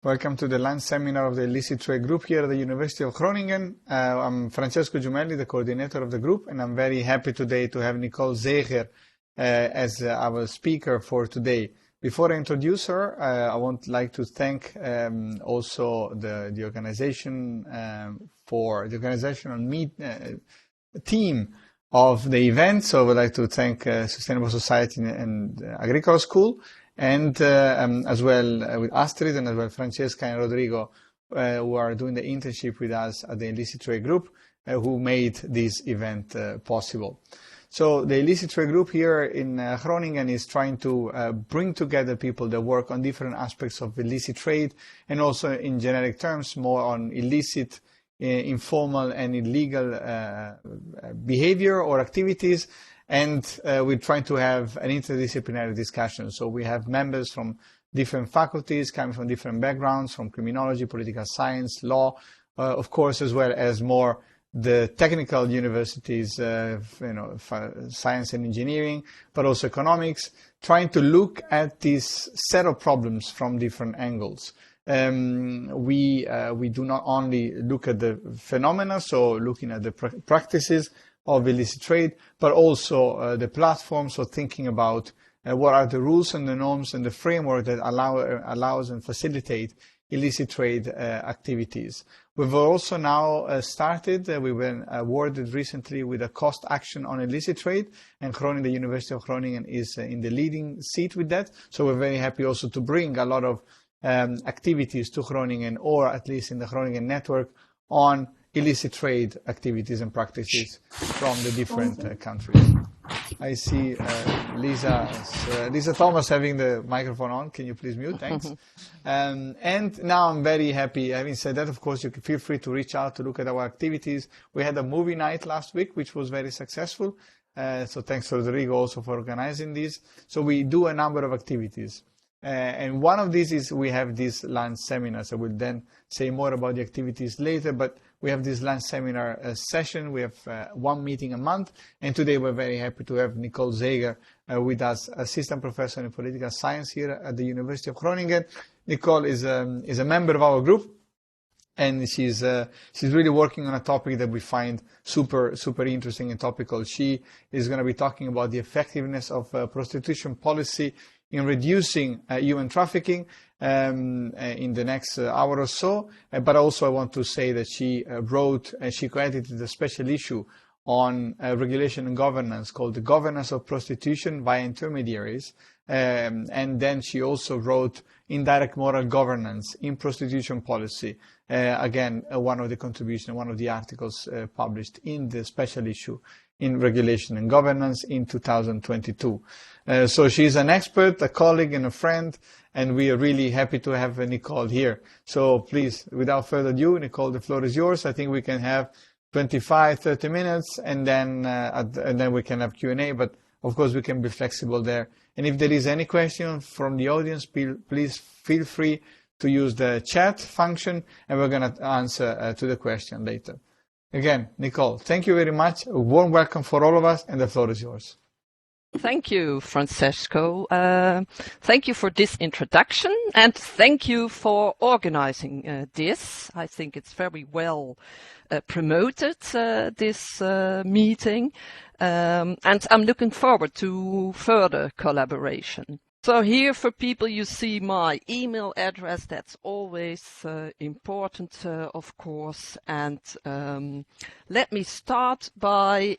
Welcome to the lunch seminar of the Illicit Trade Group here at the University of Groningen. I'm Francesco Giumelli, the coordinator of the group, and I'm very happy today to have Nicolle Zeegers as our speaker for today. Before I introduce her, I would like to thank also the organization for the organizational team of the event. So I would like to thank Sustainable Society and Agricultural School, and as well with Astrid and as well Francesca and Rodrigo, who are doing the internship with us at the Illicit Trade Group, who made this event possible. So the Illicit Trade Group here in Groningen is trying to bring together people that work on different aspects of illicit trade, and also in generic terms more on illicit, informal and illegal behavior or activities. And we're trying to have an interdisciplinary discussion. So we have members from different faculties, coming from different backgrounds, from criminology, political science, law, of course, as well as more the technical universities, science and engineering, but also economics, trying to look at this set of problems from different angles. We do not only look at the phenomena, so looking at the practices of illicit trade, but also the platforms, so thinking about what are the rules and the norms and the framework that allows and facilitate illicit trade activities. We've also now started, we've been awarded recently with a cost action on illicit trade, and Groningen, the University of Groningen is in the leading seat with that. So we're very happy also to bring a lot of activities to Groningen, or at least in the Groningen network, on illicit trade activities and practices from the different countries. I see Lisa Thomas having the microphone on. Can you please mute? Thanks. And now I'm very happy. Having said that, of course, you can feel free to reach out to look at our activities. We had a movie night last week, which was very successful. So thanks to Rodrigo also for organizing this. So we do a number of activities. And one of these is we have these lunch seminars. I will then say more about the activities later, but we have this lunch seminar session. We have one meeting a month, and today we're very happy to have Nicolle Zeegers with us, assistant professor in political science here at the University of Groningen. Nicolle is a member of our group, and she's really working on a topic that we find super interesting and topical. She is going to be talking about the effectiveness of prostitution policy in reducing human trafficking in the next hour or so. But also I want to say that she wrote and she co-edited a special issue on regulation and governance called The Governance of Prostitution via Intermediaries. And then she also wrote Indirect Moral Governance in Prostitution Policy. Again, one of the contributions, one of the articles published in the special issue in Regulation and Governance in 2022. So she's an expert, a colleague and a friend, and we are really happy to have Nicolle here. So please, without further ado, Nicolle, the floor is yours. I think we can have 25, 30 minutes, and then we can have Q&A, but of course we can be flexible there. And if there is any question from the audience, please feel free to use the chat function, and we're going to answer to the question later. Again, Nicolle, thank you very much. A warm welcome for all of us, and the floor is yours. Thank you, Francesco. Thank you for this introduction, and thank you for organizing this. I think it's very well promoted, this meeting, and I'm looking forward to further collaboration. So here for people, you see my email address. That's always important, of course. And let me start by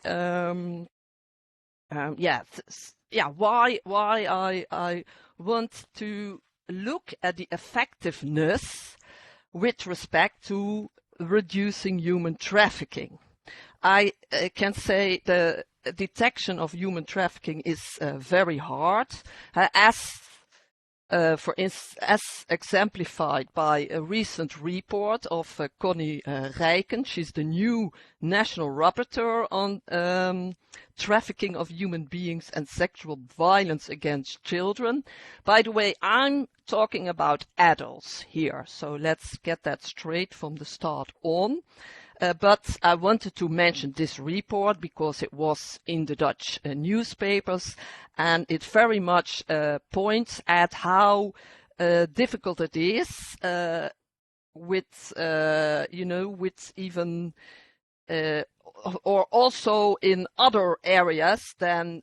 why I want to look at the effectiveness with respect to reducing human trafficking. I can say the detection of human trafficking is very hard, as exemplified by a recent report of Connie Rijken. She's the new national rapporteur on trafficking of human beings and sexual violence against children. By the way, I'm talking about adults here, so let's get that straight from the start on. But I wanted to mention this report because it was in the Dutch newspapers, and it very much points at how difficult it is with even or also in other areas than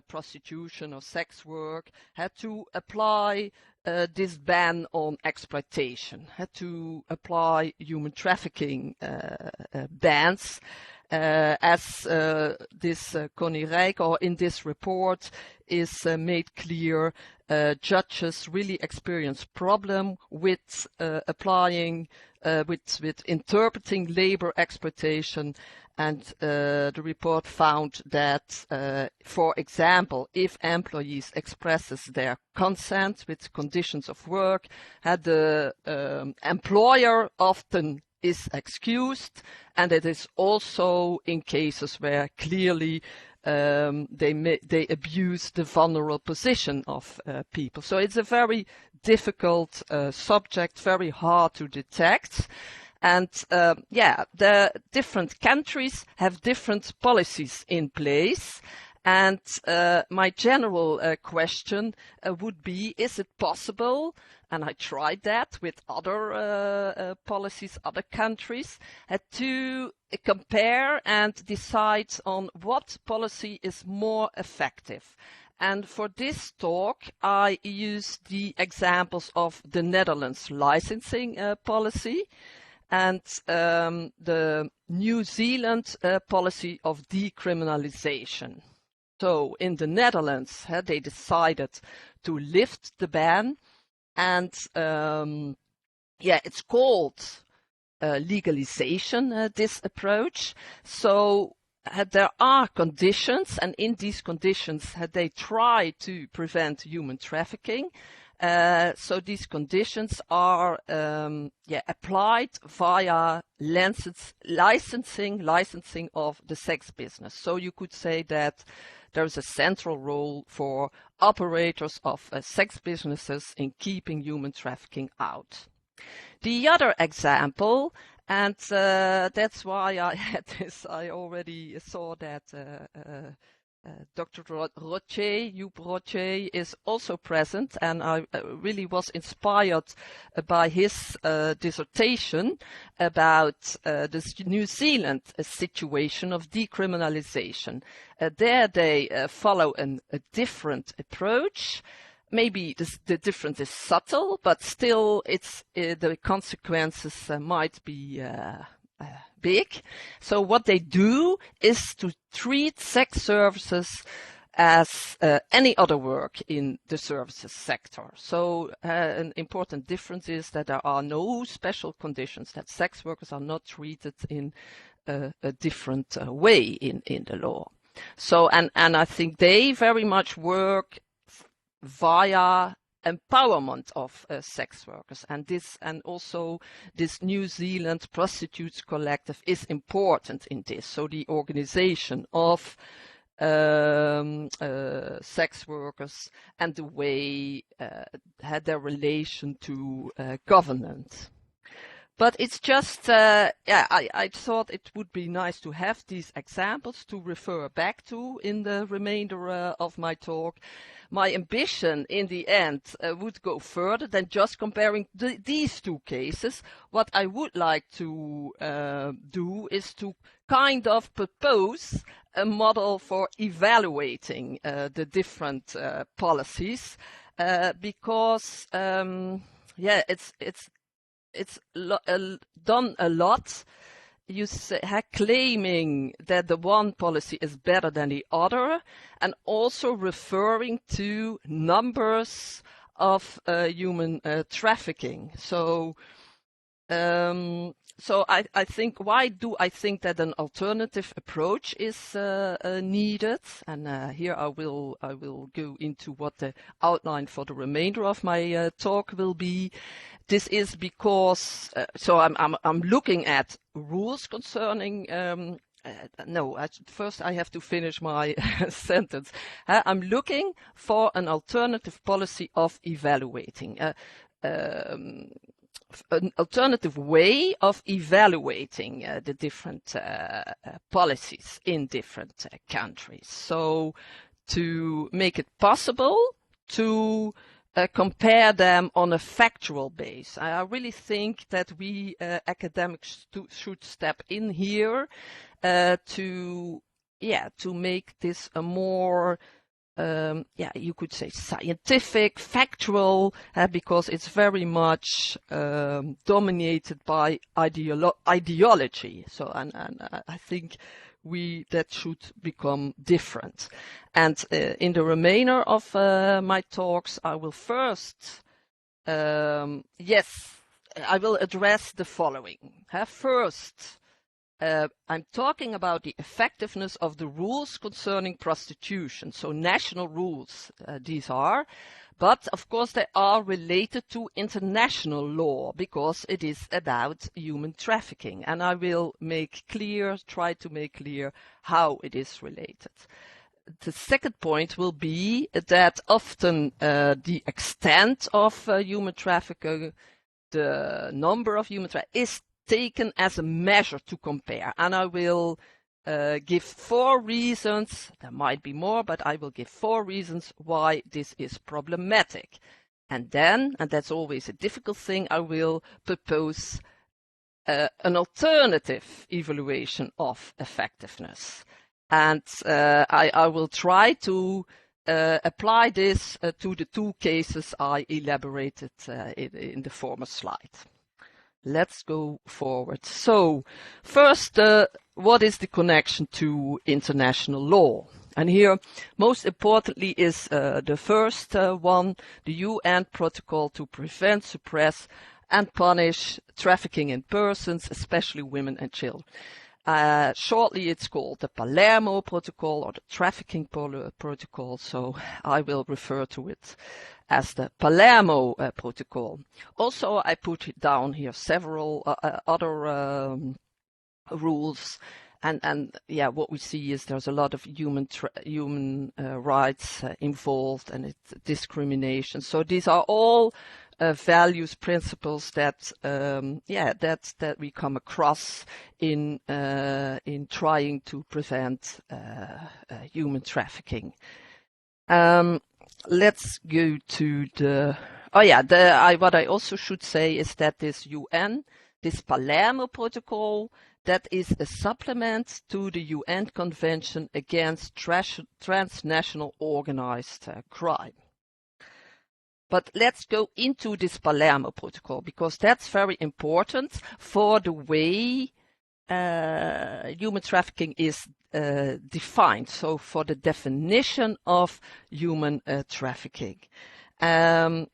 prostitution or sex work, had to apply this ban on exploitation, had to apply human trafficking bans. As this Connie Rijk, or in this report, is made clear, judges really experience problem with applying, with interpreting labor exploitation. And the report found that, for example, if employees expresses their consent with conditions of work, the employer often is excused, and it is also in cases where clearly they abuse the vulnerable position of people. So it's a very difficult subject, very hard to detect. And the different countries have different policies in place. And my general question would be, is it possible, and I tried that with other policies, other countries, to compare and decide on what policy is more effective. And for this talk, I use the examples of the Netherlands licensing policy and the New Zealand policy of decriminalization. So in the Netherlands, they decided to lift the ban, and it's called legalization, this approach. So there are conditions, and in these conditions they try to prevent human trafficking. So these conditions are applied via licensing of the sex business. So you could say that there is a central role for operators of sex businesses in keeping human trafficking out. The other example, and that's why I had this, I already saw that Dr. Huub Rocher is also present, and I really was inspired by his dissertation about this New Zealand situation of decriminalization. There they follow a different approach. Maybe the difference is subtle, but still the consequences might be big. So what they do is to treat sex services as any other work in the services sector. So an important difference is that there are no special conditions, that sex workers are not treated in a different way in the law. So and I think they very much work via empowerment of sex workers, and also this New Zealand Prostitutes Collective is important in this. So the organization of sex workers and the way had their relation to governance. But it's just, I thought it would be nice to have these examples to refer back to in the remainder of my talk. My ambition in the end would go further than just comparing these two cases. What I would like to do is to kind of propose a model for evaluating the different policies, because it's done a lot. You claiming that the one policy is better than the other, and also referring to numbers of human trafficking. So I think, why do I think that an alternative approach is needed? And here I will go into what the outline for the remainder of my talk will be. This is because so I'm looking at rules concerning. First I have to finish my sentence. I'm looking for an alternative policy of evaluating. An alternative way of evaluating the different policies in different countries. So to make it possible to compare them on a factual base. I really think that we academics should step in here to make this a more you could say scientific, factual, because it's very much dominated by ideology. So, and I think that should become different. And in the remainder of my talks, I will first, I will address the following. First, I'm talking about the effectiveness of the rules concerning prostitution. So national rules, these are, but of course they are related to international law because it is about human trafficking. And I will try to make clear how it is related. The second point will be that often the extent of human trafficking, the number of human trafficking is taken as a measure to compare. And I will give 4 reasons, there might be more, but I will give 4 reasons why this is problematic. And then, and that's always a difficult thing, I will propose an alternative evaluation of effectiveness. And I will try to apply this to the 2 cases I elaborated in the former slide. Let's go forward. So, first, what is the connection to international law? And here, most importantly, is the first one, the UN Protocol to Prevent, Suppress, and Punish Trafficking in Persons, especially women and children. Shortly, it's called the Palermo Protocol or the Trafficking Protocol, so I will refer to it as the Palermo Protocol. Also, I put down here several other rules, and what we see is there's a lot of human rights involved, and it's discrimination. So these are all values, principles that that we come across in trying to prevent human trafficking. Let's go to the. What I also should say is that this Palermo Protocol, that is a supplement to the UN Convention against transnational organized crime. But let's go into this Palermo Protocol, because that's very important for the way human trafficking is defined. So for the definition of human trafficking. And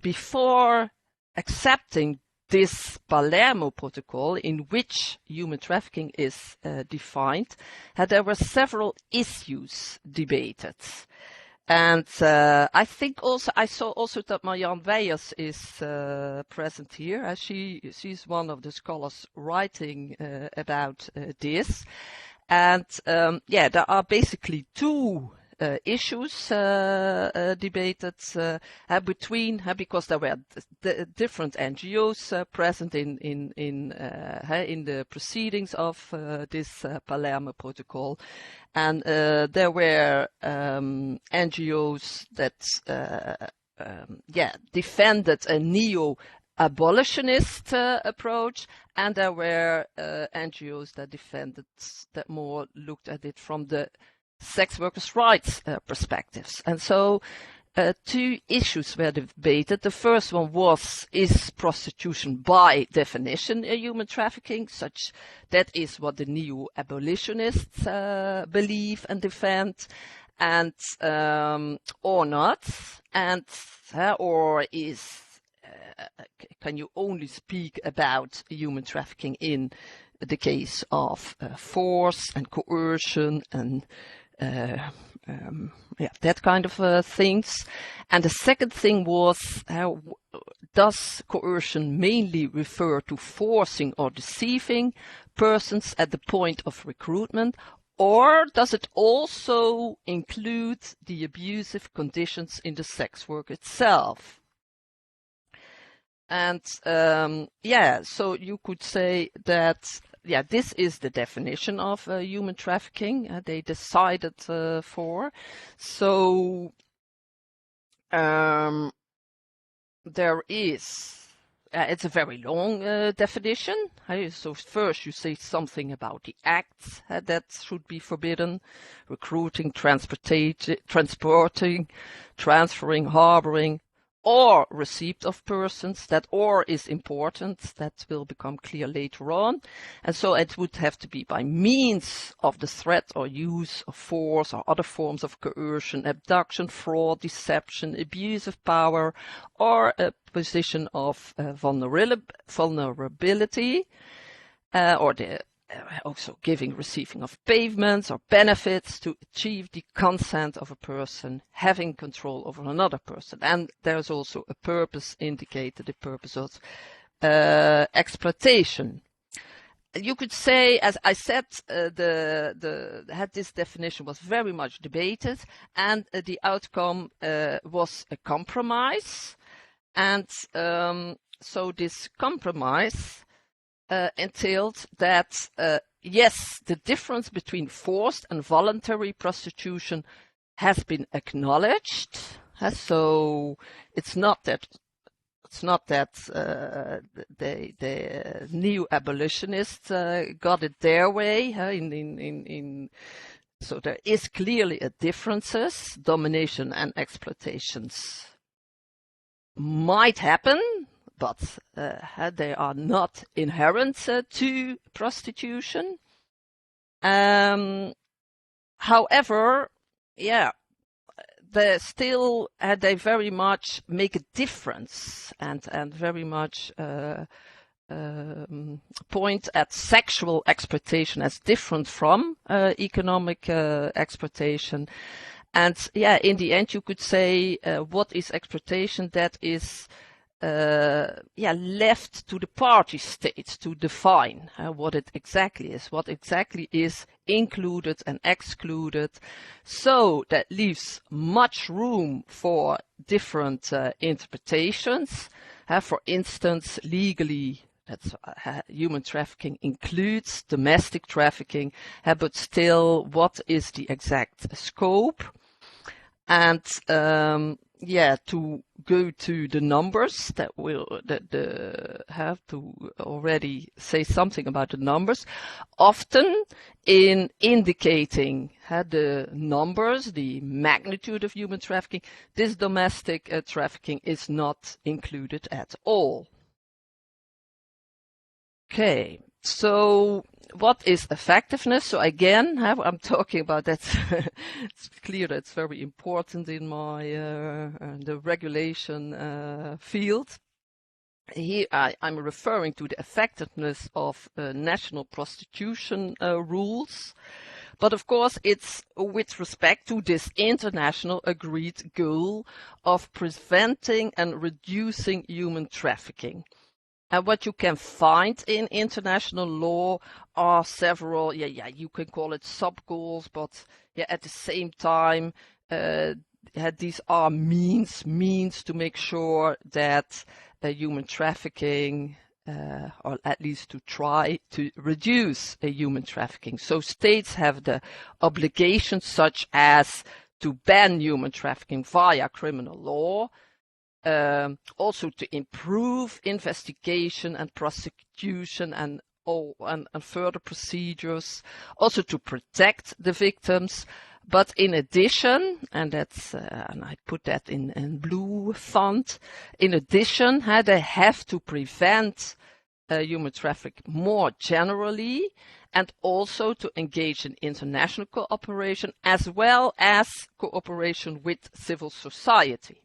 before accepting this Palermo Protocol, in which human trafficking is defined, there were several issues debated. And I think also, I saw also that Marjan Weijers is present here. She's one of the scholars writing about this. And there are basically 2 issues debated between, because there were different NGOs present in the proceedings of this Palermo Protocol, and there were NGOs that defended a neo-abolitionist approach, and there were NGOs that more looked at it from the sex workers' rights perspectives. And so 2 issues were debated. The first one was, is prostitution by definition a human trafficking? That is what the neo-abolitionists believe and defend, and or not, and or is can you only speak about human trafficking in the case of force and coercion and that kind of things. And the second thing was, does coercion mainly refer to forcing or deceiving persons at the point of recruitment, or does it also include the abusive conditions in the sex work itself? And so you could say that this is the definition of human trafficking they decided for. So there is, it's a very long definition. So first you say something about the acts that should be forbidden: recruiting, transporting, transferring, harboring, or receipt of persons. That "or" is important. That will become clear later on. And so it would have to be by means of the threat or use of force or other forms of coercion, abduction, fraud, deception, abuse of power, or a position of vulnerability, or the also giving, receiving of payments or benefits to achieve the consent of a person having control over another person. And there's also a purpose indicated, the purpose of exploitation. You could say, as I said, this definition was very much debated, and the outcome was a compromise. And so this compromise entailed that, yes, the difference between forced and voluntary prostitution has been acknowledged. So it's not that the new abolitionists got it their way. So there is clearly a differences. Domination and exploitations might happen, but they are not inherent to prostitution. However, they still they very much make a difference and very much point at sexual exploitation as different from economic exploitation. And in the end, you could say what is exploitation? That is left to the party states to define what it exactly is included and excluded. So that leaves much room for different interpretations. For instance, legally, that's human trafficking includes domestic trafficking, but still, what is the exact scope? And to go to the numbers, that have to already say something about the numbers. Often in indicating the numbers, the magnitude of human trafficking, this domestic trafficking is not included at all. Okay, so what is effectiveness? So again, I'm talking about that. It's clear that it's very important in my the regulation field. Here I'm referring to the effectiveness of national prostitution rules. But of course, it's with respect to this international agreed goal of preventing and reducing human trafficking. And what you can find in international law are several, you can call it sub-goals, but at the same time, these are means to make sure that human trafficking, or at least to try to reduce human trafficking. So states have the obligations such as to ban human trafficking via criminal law, also to improve investigation and prosecution and further procedures, also to protect the victims. But in addition, and that's and I put that in blue font, in addition, they have to prevent human trafficking more generally, and also to engage in international cooperation as well as cooperation with civil society.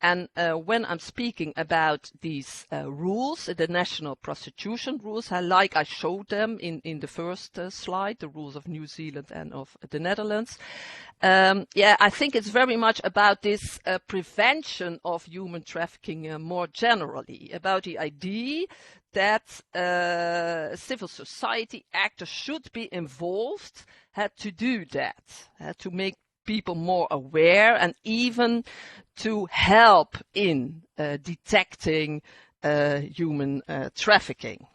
And when I'm speaking about these rules, the national prostitution rules, like I showed them in the first slide, the rules of New Zealand and of the Netherlands, I think it's very much about this prevention of human trafficking more generally, about the idea that civil society actors should be involved to do that, to make people more aware and even to help in detecting human trafficking.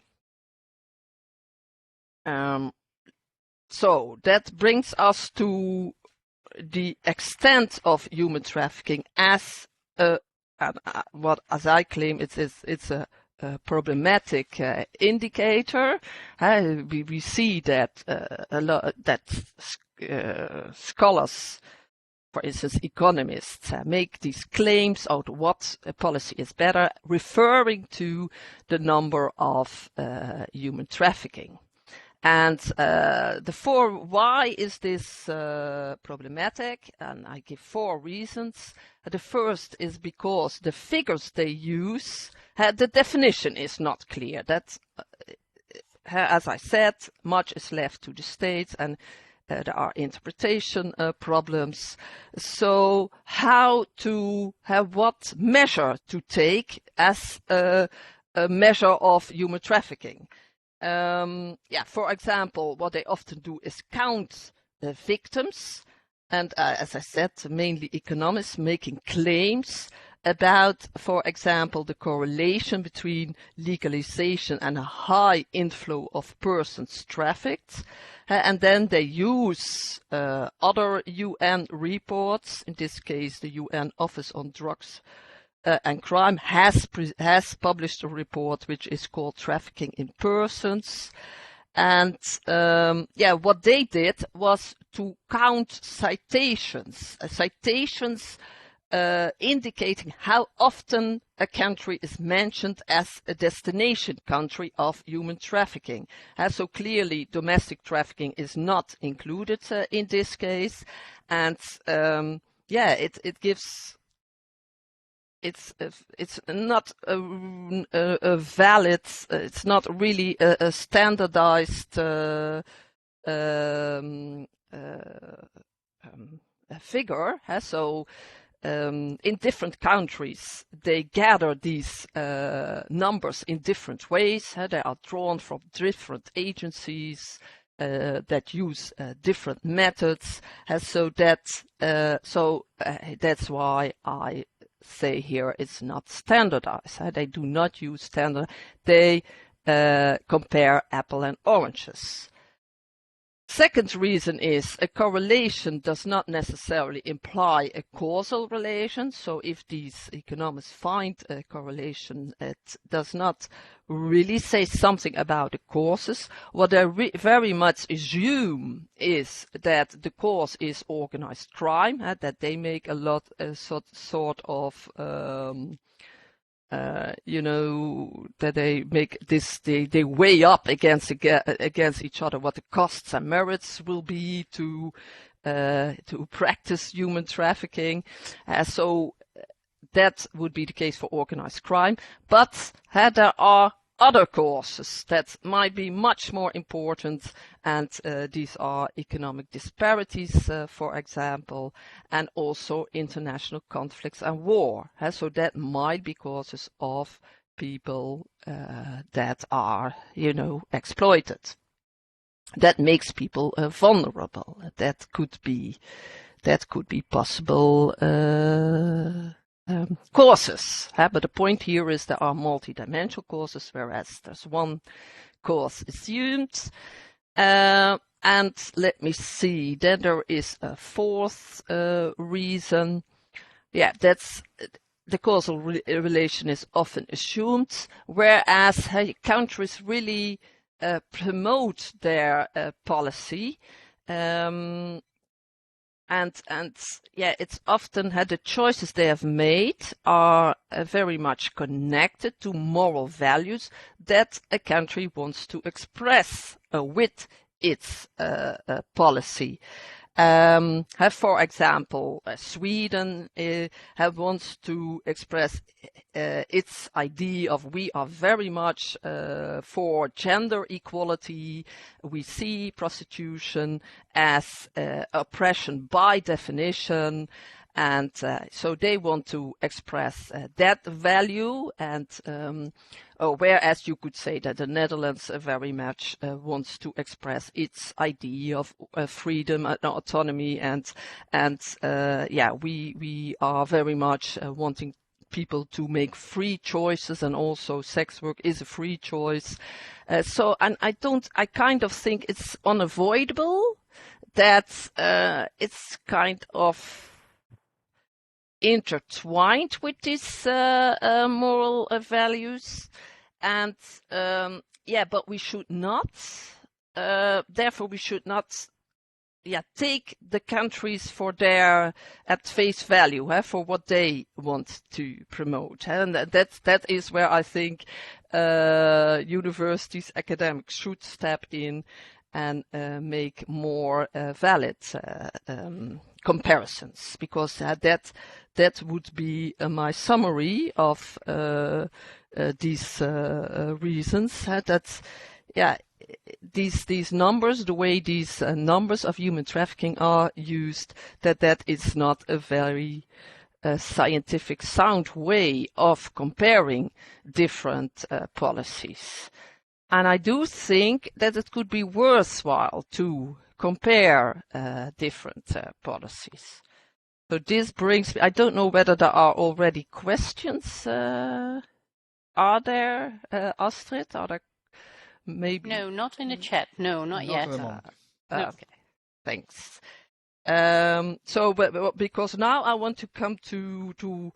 So that brings us to the extent of human trafficking as a and what, as I claim, it's a problematic indicator. We see that a lot that scholars, for instance, economists, make these claims out what a policy is better, referring to the number of human trafficking. And why is this problematic? And I give 4 reasons. The first is because the figures they use, the definition is not clear. That, as I said, much is left to the states, and there are interpretation problems. So what measure to take as a measure of human trafficking? For example, what they often do is count the victims, and as I said, mainly economists making claims about, for example, the correlation between legalization and a high inflow of persons trafficked. And then they use other UN reports. In this case, the UN Office on Drugs and Crime has published a report which is called Trafficking in Persons. And what they did was to count citations, indicating how often a country is mentioned as a destination country of human trafficking. So clearly domestic trafficking is not included in this case. And it gives... It's not a valid, it's not really a standardized figure. So in different countries, they gather these numbers in different ways. They are drawn from different agencies that use different methods. So that's why I say here it's not standardized. They do not use standard. They compare apple and oranges. Second reason is a correlation does not necessarily imply a causal relation. So if these economists find a correlation, it does not really say something about the causes. What they very much assume is that the cause is organized crime, that they make a lot sort of that they make this, they weigh up against each other what the costs and merits will be to practice human trafficking. So that would be the case for organized crime. But there are other causes that might be much more important, and these are economic disparities, for example, and also international conflicts and war. So that might be causes of people that are, exploited. That makes people vulnerable. That could be possible causes. But the point here is there are multidimensional causes, whereas there's one cause assumed. And let me see, then there is a fourth reason. That's the causal relation is often assumed, whereas countries really promote their policy. It's often the choices they have made are very much connected to moral values that a country wants to express with its policy. For example, Sweden wants to express its idea of we are very much for gender equality. We see prostitution as oppression by definition. And so they want to express that value, and whereas you could say that the Netherlands very much wants to express its idea of freedom and autonomy, and we are very much wanting people to make free choices, and also sex work is a free choice. I kind of think it's unavoidable that it's kind of intertwined with these moral values, and but we should not. Therefore, we should not take the countries for their at face value, for what they want to promote. And that is where I think universities, academics should step in and make more valid comparisons, because that would be my summary of these reasons. These numbers, the way these numbers of human trafficking are used, that is not a very scientific sound way of comparing different policies. And I do think that it could be worthwhile to compare different policies. So this brings me, I don't know whether there are already questions. Are there, Astrid? Are there maybe? No, not in the chat. No, not yet. No. Okay, thanks. So, but because now I want to come to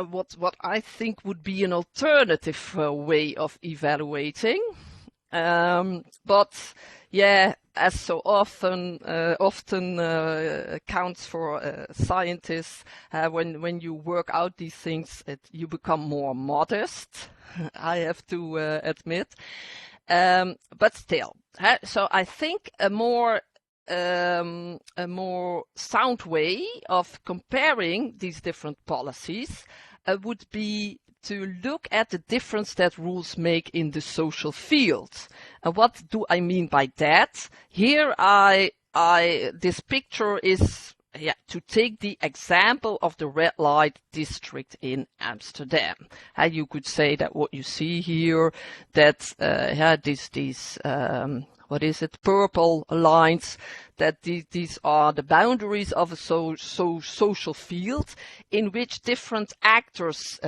what I think would be an alternative way of evaluating. But as so often counts for scientists, when you work out these things, you become more modest. I have to admit. But still, so I think a more sound way of comparing these different policies would be to look at the difference that rules make in the social field. And what do I mean by that? Here, this picture is to take the example of the red light district in Amsterdam. You could say that what you see here, that these what is it, purple lines, that these are the boundaries of a social field in which different actors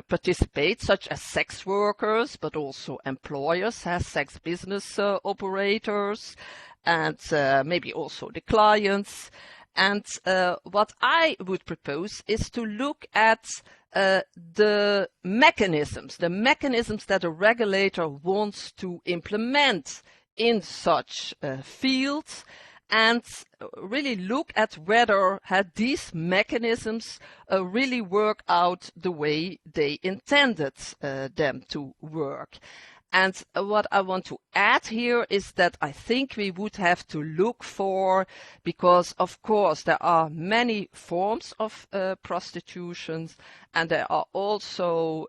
participate, such as sex workers, but also employers, sex business operators, and maybe also the clients. And what I would propose is to look at the mechanisms that a regulator wants to implement in such fields, and really look at whether these mechanisms really work out the way they intended them to work. And what I want to add here is that I think we would have to look for, because of course there are many forms of prostitution, and there are also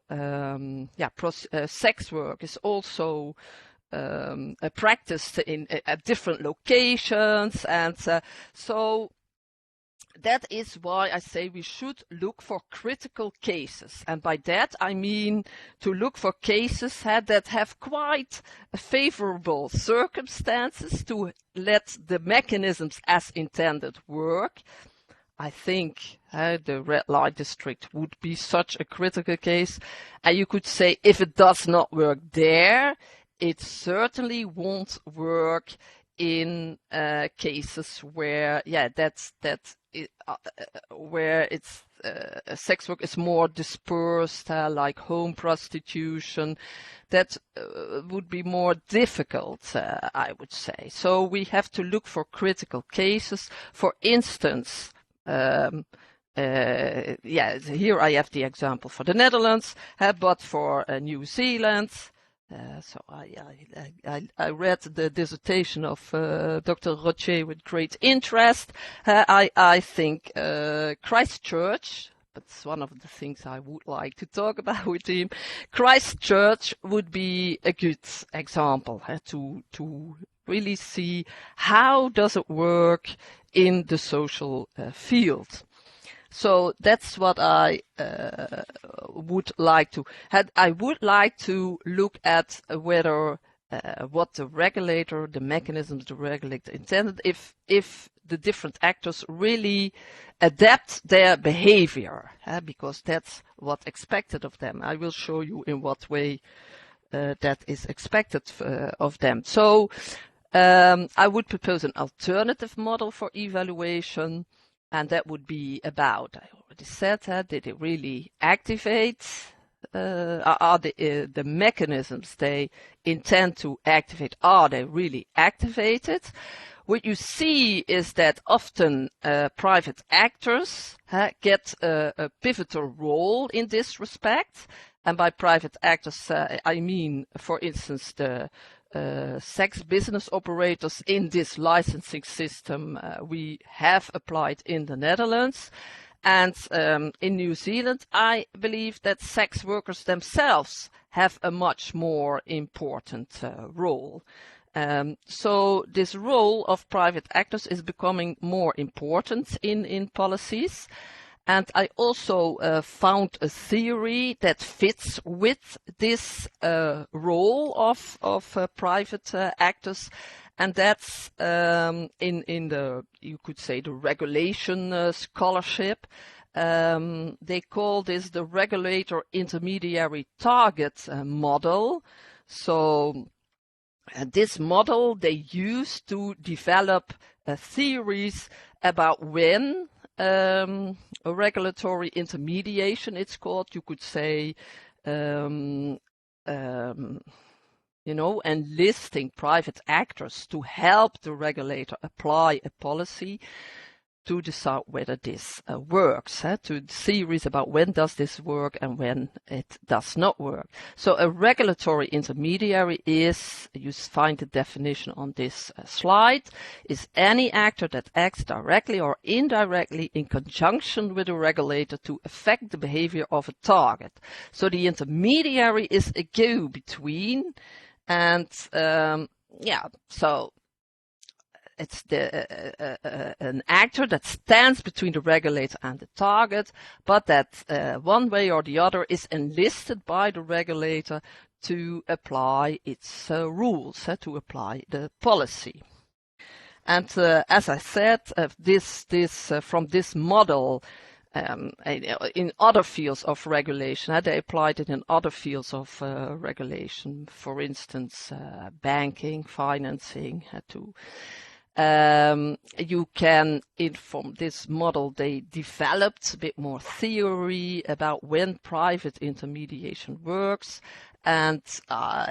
sex work is also practiced in at different locations, and so that is why I say we should look for critical cases. And by that I mean to look for cases that have quite favorable circumstances to let the mechanisms as intended work. I think the red light district would be such a critical case. And you could say if it does not work there, it certainly won't work in cases where where it's sex work is more dispersed, like home prostitution. That would be more difficult, I would say. So we have to look for critical cases. For instance, here I have the example for the Netherlands, but for New Zealand. So I read the dissertation of Dr. Rocher with great interest. I think Christchurch, that's one of the things I would like to talk about with him. Christchurch would be a good example to really see how does it work in the social field. So that's what I would like to. I would like to look at whether what the regulator, the mechanisms the regulator intended, if the different actors really adapt their behavior, because that's what's expected of them. I will show you in what way that is expected of them. So I would propose an alternative model for evaluation. And that would be about, I already said that, did it really activate? Are the mechanisms they intend to activate, are they really activated? What you see is that often private actors get a pivotal role in this respect. And by private actors, I mean, for instance, the sex business operators in this licensing system we have applied in the Netherlands. And in New Zealand, I believe that sex workers themselves have a much more important role. So this role of private actors is becoming more important in policies. And I also found a theory that fits with this role of private actors, and that's in the, you could say, the regulation scholarship. They call this the regulator intermediary target model. So this model they use to develop theories about when a regulatory intermediation, it's called, you could say, enlisting private actors to help the regulator apply a policy to decide whether this works, to theories about when does this work and when it does not work. So a regulatory intermediary is, you find the definition on this slide, is any actor that acts directly or indirectly in conjunction with a regulator to affect the behavior of a target. So the intermediary is a go-between, and so it's an actor that stands between the regulator and the target, but that one way or the other is enlisted by the regulator to apply its rules, to apply the policy. And as I said, from this model, in other fields of regulation, they applied it in other fields of regulation, for instance, banking, financing, you can, from this model, they developed a bit more theory about when private intermediation works, and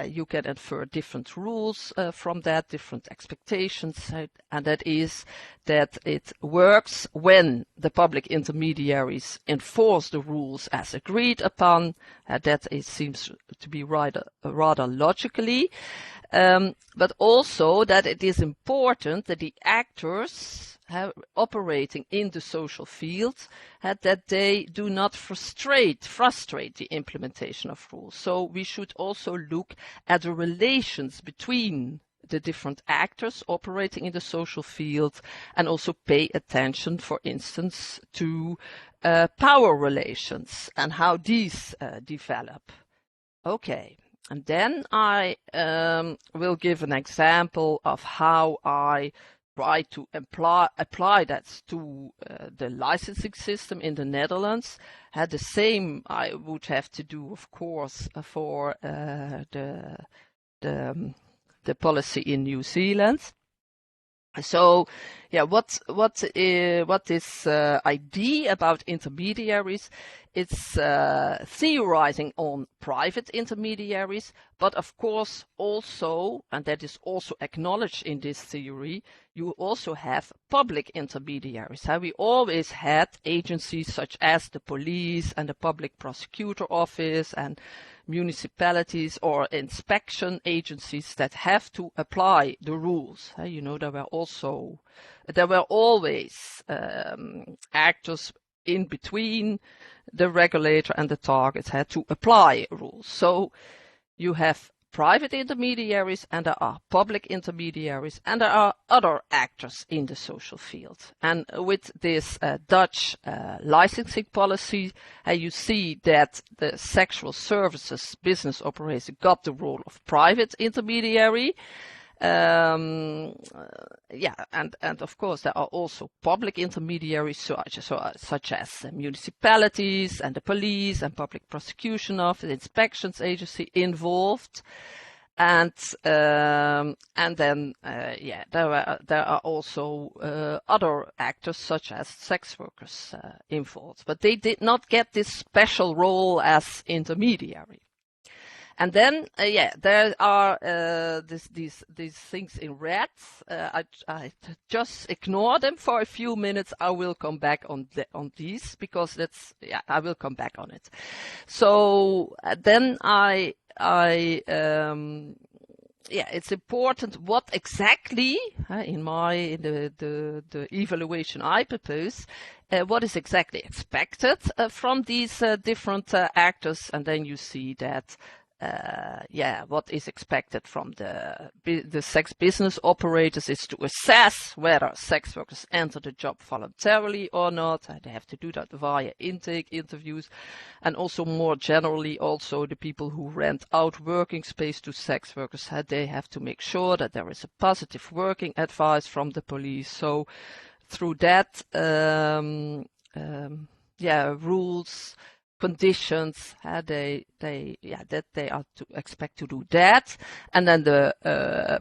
you can infer different rules from that, different expectations, and that is that it works when the public intermediaries enforce the rules as agreed upon. That it seems to be rather logically. But also that it is important that the actors operating in the social field, that they do not frustrate the implementation of rules. So we should also look at the relations between the different actors operating in the social field, and also pay attention, for instance, to power relations and how these develop. Okay. And then I will give an example of how I try to apply that to the licensing system in the Netherlands. The same I would have to do, of course, for the policy in New Zealand. So, what is idea about intermediaries? It's theorizing on private intermediaries, but of course also, and that is also acknowledged in this theory, you also have public intermediaries. We always had agencies such as the police and the public prosecutor office and municipalities or inspection agencies that have to apply the rules. There were always actors in between the regulator and the target had to apply rules. So you have private intermediaries and there are public intermediaries and there are other actors in the social field. And with this Dutch licensing policy, you see that the sexual services business operator got the role of private intermediary. And of course there are also public intermediaries such as municipalities and the police and public prosecution office, inspections agency involved. And then there are also other actors such as sex workers involved, but they did not get this special role as intermediary. And then there are these things in red. I just ignore them for a few minutes. I will come back on these because I will come back on it. So then it's important what exactly in the evaluation I propose, what is exactly expected from these different actors, and then you see that what is expected from the sex business operators is to assess whether sex workers enter the job voluntarily or not. They have to do that via intake interviews, and also more generally, also the people who rent out working space to sex workers, they have to make sure that there is a positive working advice from the police. So through that, rules, conditions, that they are to expect to do that. And then the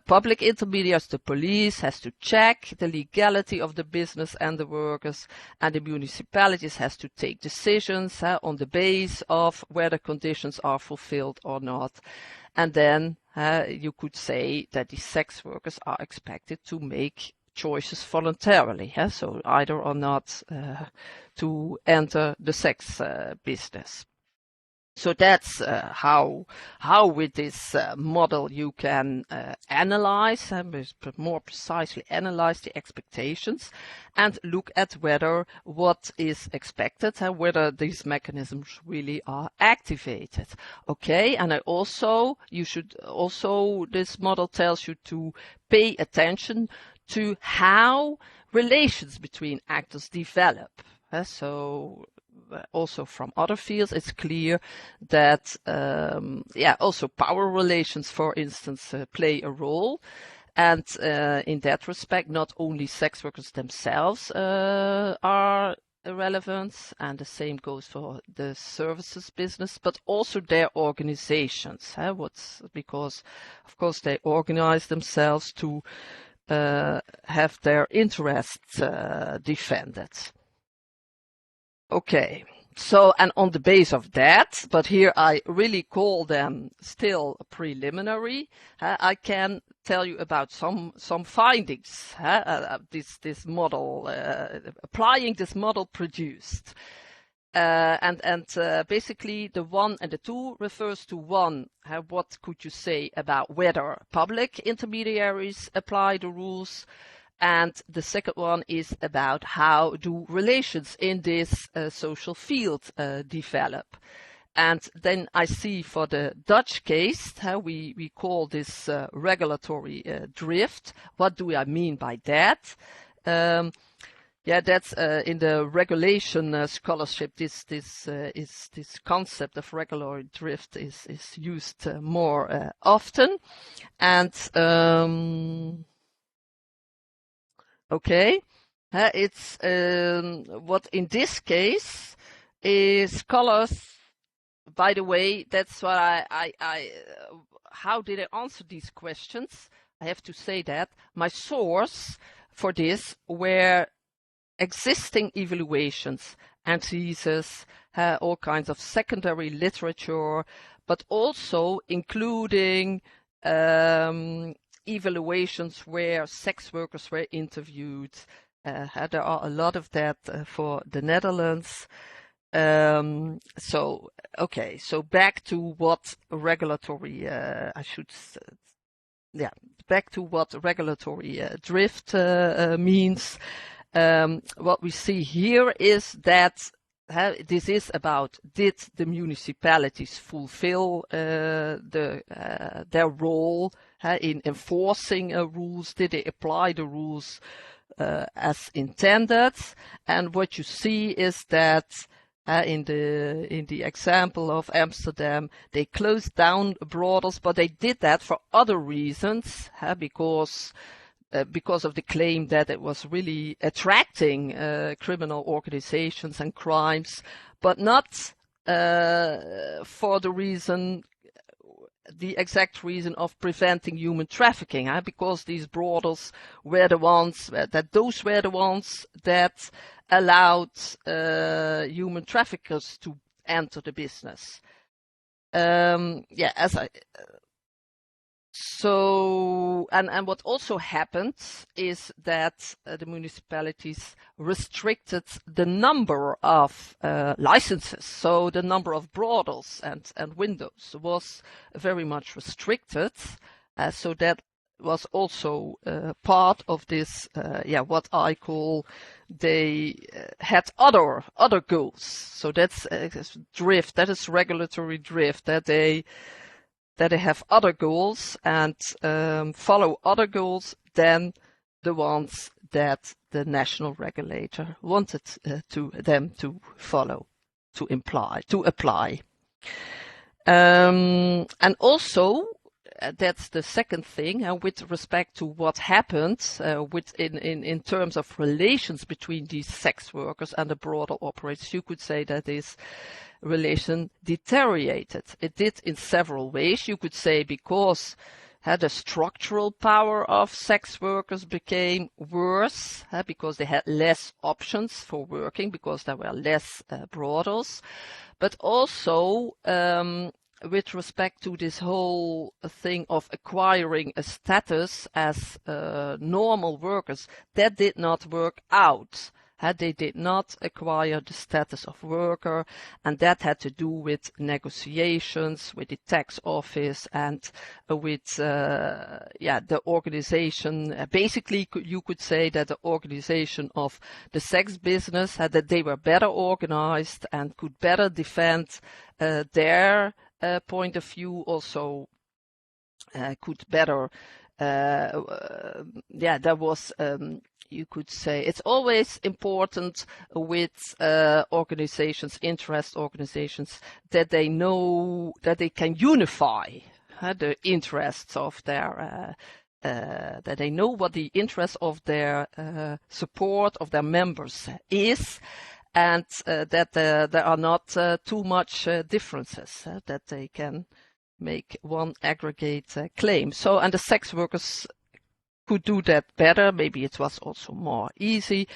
public intermediaries, the police, has to check the legality of the business and the workers, and the municipalities has to take decisions on the basis of whether conditions are fulfilled or not. And then you could say that the sex workers are expected to make choices voluntarily, so either or not to enter the sex business. So that's how with this model you can analyze, more precisely analyze the expectations and look at whether what is expected, whether these mechanisms really are activated. Okay, and this model tells you to pay attention to how relations between actors develop. So also from other fields, it's clear that also power relations, for instance, play a role. And in that respect, not only sex workers themselves are relevant, and the same goes for the services business, but also their organizations. Because, of course, they organize themselves to have their interests defended. Okay, so, and on the base of that, but here I really call them still preliminary, I can tell you about some findings this model, applying this model produced. And basically the 1 and the 2 refers to 1, what could you say about whether public intermediaries apply the rules, and the second one is about how do relations in this social field develop. And then I see for the Dutch case, we call this regulatory drift. What do I mean by that? That's in the regulation scholarship. This concept of regulatory drift is used more often, and it's what in this case is scholars. By the way, that's what I how did I answer these questions? I have to say that my source for this were existing evaluations and theses, all kinds of secondary literature, but also including evaluations where sex workers were interviewed. There are a lot of that for the Netherlands. So back to what regulatory, back to what regulatory drift means. What we see here is that this is about, did the municipalities fulfill their role in enforcing rules? Did they apply the rules as intended? And what you see is that in the example of Amsterdam, they closed down brothels, but they did that for other reasons, because of the claim that it was really attracting criminal organizations and crimes, but not for the reason the exact reason of preventing human trafficking, because these brothels were the ones those were the ones that allowed human traffickers to enter the business. So, and what also happened is that the municipalities restricted the number of licenses. So the number of brothels and windows was very much restricted. So that was also part of this, what I call, they had other goals. So that's drift, that is regulatory drift, that they have other goals and follow other goals than the ones that the national regulator wanted them to follow, to apply. And also, that's the second thing, with respect to what happened in terms of relations between these sex workers and the brothel operators, you could say that this relation deteriorated. It did in several ways. You could say because the structural power of sex workers became worse, because they had less options for working, because there were less brothels, but also with respect to this whole thing of acquiring a status as normal workers, that did not work out. They did not acquire the status of worker, and that had to do with negotiations with the tax office and with the organization. Basically, you could say that the organization of the sex business, that they were better organized and could better defend their point of view, also could better, there was, you could say, it's always important with organizations, interest organizations, that they know that they can unify the interests of their, that they know what the interest of their support of their members is, and that there are not too much differences, that they can make one aggregate claim. So, and the sex workers could do that better. Maybe it was also more easy.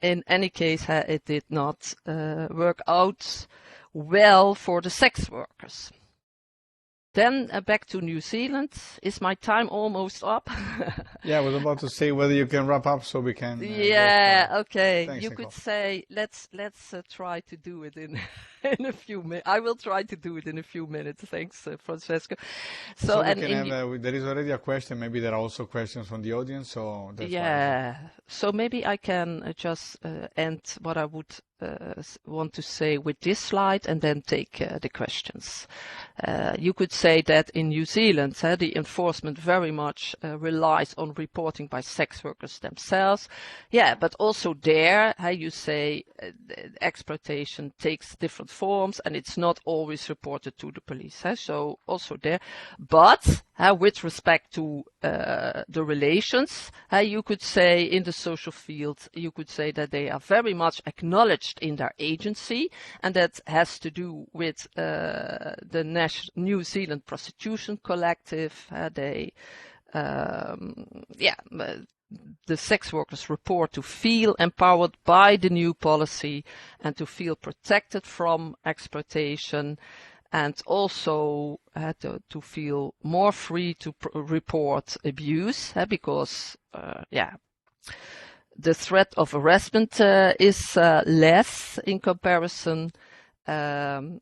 In any case, it did not work out well for the sex workers. Then back to New Zealand. Is my time almost up? Yeah, I was about to say whether you can wrap up so we can. Okay. Thanks, you Nicolle. could say let's try to do it in a few minutes. I will try to do it in a few minutes. Thanks, Francesco. So we can have, there is already a question. Maybe there are also questions from the audience. So that's why. So maybe I can just end what I would want to say with this slide and then take the questions. You could say that in New Zealand, the enforcement very much relies on reporting by sex workers themselves. Yeah, but also there, you say exploitation takes different forms and it's not always reported to the police. So also there, but with respect to the relations, you could say in the social field, you could say that they are very much acknowledged in their agency, and that has to do with the New Zealand Prostitution Collective. The sex workers report to feel empowered by the new policy and to feel protected from exploitation, and also to feel more free to report abuse, because the threat of harassment is less in comparison. And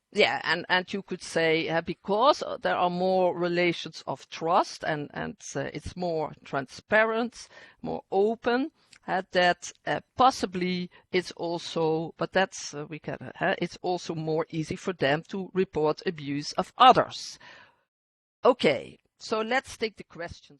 you could say because there are more relations of trust and it's more transparent, more open, that possibly it's also, but that's it's also more easy for them to report abuse of others. Okay, so let's take the questions.